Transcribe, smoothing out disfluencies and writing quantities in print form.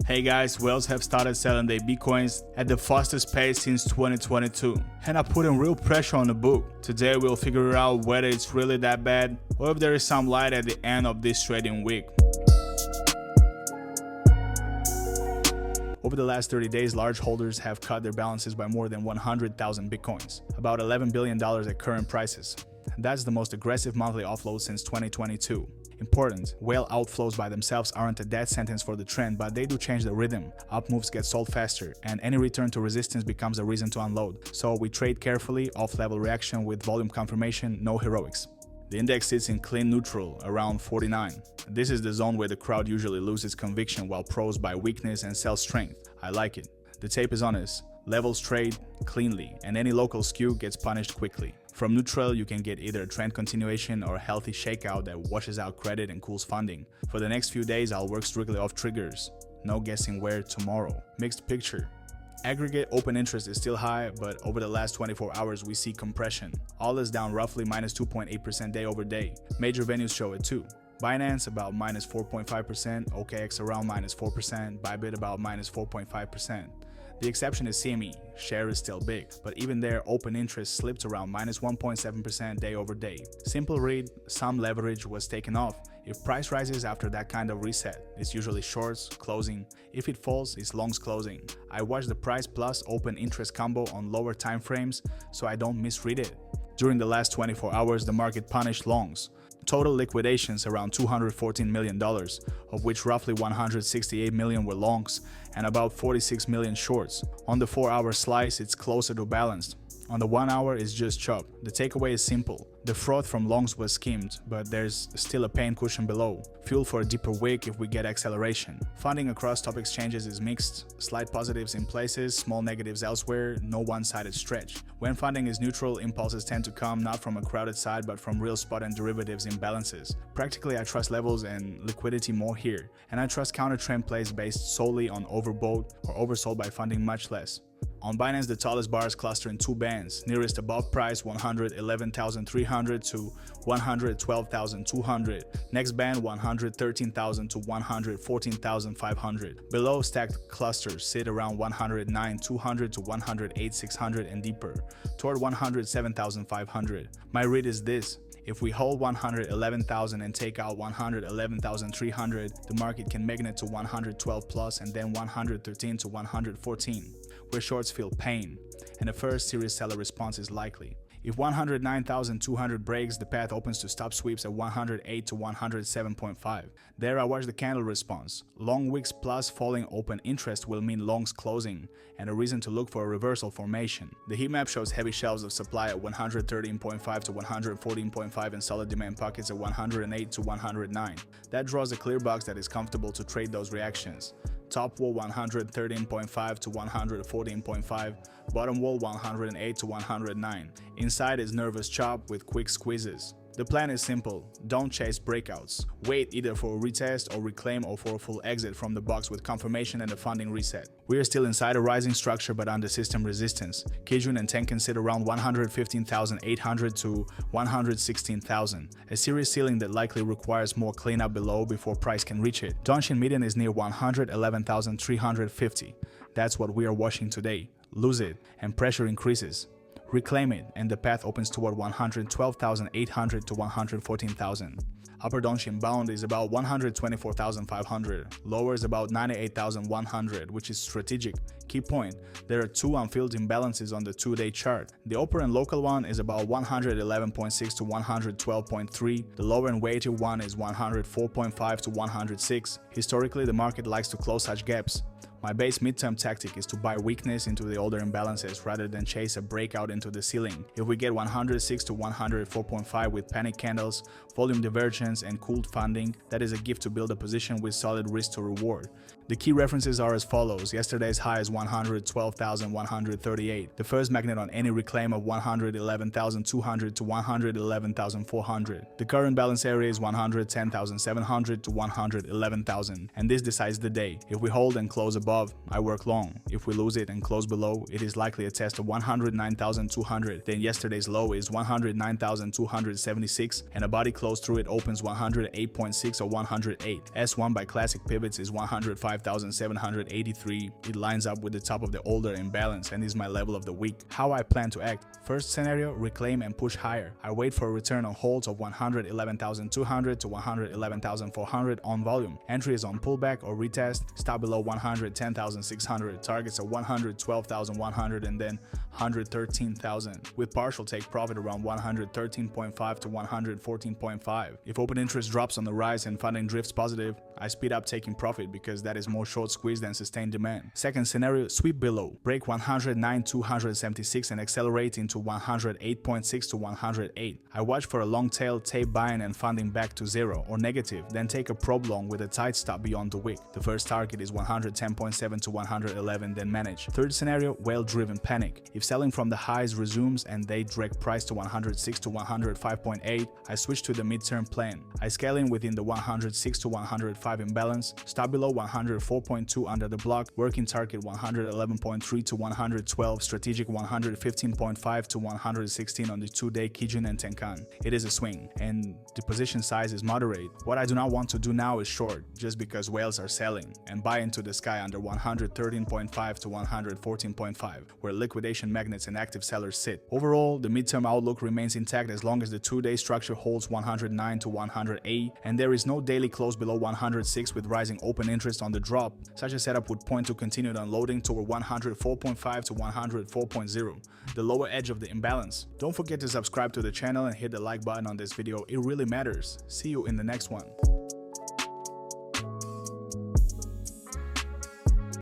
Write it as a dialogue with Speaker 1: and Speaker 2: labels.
Speaker 1: Hey guys, whales have started selling their bitcoins at the fastest pace since 2022 and are putting real pressure on the book. Today we'll figure out whether it's really that bad or if there is some light at the end of this trading week. Over the last 30 days, large holders have cut their balances by more than 100,000 bitcoins, about $11 billion at current prices. That's the most aggressive monthly offload since 2022. Important, whale outflows by themselves aren't a death sentence for the trend, but they do change the rhythm. Up moves get sold faster, and any return to resistance becomes a reason to unload. So we trade carefully, off-level reaction with volume confirmation, no heroics. The index sits in clean neutral, around 49. This is the zone where the crowd usually loses conviction while pros buy weakness and sell strength. I like it. The tape is honest. Levels trade cleanly, and any local skew gets punished quickly. From neutral, you can get either a trend continuation or a healthy shakeout that washes out credit and cools funding. For the next few days, I'll work strictly off triggers. No guessing where tomorrow. Mixed picture. Aggregate open interest is still high, but over the last 24 hours, we see compression. All is down roughly minus 2.8% day over day. Major venues show it too. Binance about minus 4.5%, OKX around minus 4%, Bybit about minus 4.5%. The exception is CME, share is still big, but even there open interest slipped around minus 1.7% day over day. Simple read, some leverage was taken off. If price rises after that kind of reset, it's usually shorts closing. If it falls, it's longs closing. I watch the price plus open interest combo on lower time frames so I don't misread it. During the last 24 hours, the market punished longs. Total liquidations around $214 million, of which roughly $168 million were longs and about 46 million shorts. On the 4-hour slice, it's closer to balanced. On the 1 hour, it's just chop. The takeaway is simple. The froth from longs was skimmed, but there's still a pain cushion below. Fuel for a deeper wick if we get acceleration. Funding across top exchanges is mixed. Slight positives in places, small negatives elsewhere, no one-sided stretch. When funding is neutral, impulses tend to come not from a crowded side but from real spot and derivatives imbalances. Practically, I trust levels and liquidity more here, and I trust counter-trend plays based solely on overbought or oversold by funding much less. On Binance, the tallest bars cluster in two bands, nearest above price 111,300 to 112,200, next band 113,000 to 114,500. Below, stacked clusters sit around 109,200 to 108,600 and deeper, toward 107,500. My read is this. If we hold 111,000 and take out 111,300, the market can magnet to 112 plus and then 113 to 114, where shorts feel pain, and a first serious seller response is likely. If 109,200 breaks, the path opens to stop sweeps at 108 to 107.5. There I watch the candle response. Long wicks plus falling open interest will mean longs closing, and a reason to look for a reversal formation. The heat map shows heavy shelves of supply at 113.5 to 114.5 and solid demand pockets at 108 to 109. That draws a clear box that is comfortable to trade those reactions. Top wall 113.5 to 114.5, bottom wall 108 to 109. Inside is nervous chop with quick squeezes. The plan is simple, don't chase breakouts. Wait either for a retest or reclaim or for a full exit from the box with confirmation and a funding reset. We are still inside a rising structure but under system resistance. Kijun and Tenkan sit around 115,800 to 116,000, a serious ceiling that likely requires more cleanup below before price can reach it. Dongxin median is near 111,350. That's what we are watching today. Lose it and pressure increases. Reclaim it, and the path opens toward 112,800 to 114,000. Upper Dongxin bound is about 124,500, lower is about 98,100, which is strategic. Key point, there are two unfilled imbalances on the 2-day chart. The upper and local one is about 111.6 to 112.3, the lower and weighted one is 104.5 to 106. Historically, the market likes to close such gaps. My base midterm tactic is to buy weakness into the older imbalances rather than chase a breakout into the ceiling. If we get 106 to 104.5 with panic candles, volume divergence, and cooled funding, that is a gift to build a position with solid risk to reward. The key references are as follows. Yesterday's high is 112,138. The first magnet on any reclaim of 111,200 to 111,400. The current balance area is 110,700 to 111,000, and this decides the day. If we hold and close above above, I work long. If we lose it and close below, it is likely a test of 109,200. Then yesterday's low is 109,276 and a body close through it opens 108.6 or 108. S1 by classic pivots is 105,783. It lines up with the top of the older imbalance and is my level of the week. How I plan to act: first scenario, reclaim and push higher. I wait for a return on holds of 111,200 to 111,400 on volume. Entry is on pullback or retest. Stop below 110,600. Targets are 112,100 and then 113,000. With partial take profit around 113.5 to 114.5. If open interest drops on the rise and funding drifts positive, I speed up taking profit because that is more short squeeze than sustained demand. Second scenario, sweep below. Break 109,276 and accelerate into 108.6 to 108. I watch for a long tail tape buying and funding back to zero or negative, then take a probe long with a tight stop beyond the wick. The first target is 110.7 to 111, then manage. Third scenario, whale-driven panic. If selling from the highs resumes and they drag price to 106 to 105.8, I switch to the midterm plan. I scale in within the 106 to 105 imbalance, stop below 104.2 under the block, working target 111.3 to 112, strategic 115.5 to 116 on the 2-day Kijun and Tenkan. It is a swing, and the position size is moderate. What I do not want to do now is short, just because whales are selling, and buy into the sky under 113.5 to 114.5, where liquidation magnets and active sellers sit. Overall, the midterm outlook remains intact as long as the 2-day structure holds 109 to 108, and there is no daily close below 106 with rising open interest on the drop. Such a setup would point to continued unloading toward 104.5 to 104.0, the lower edge of the imbalance. Don't forget to subscribe to the channel and hit the like button on this video, it really matters. See you in the next one.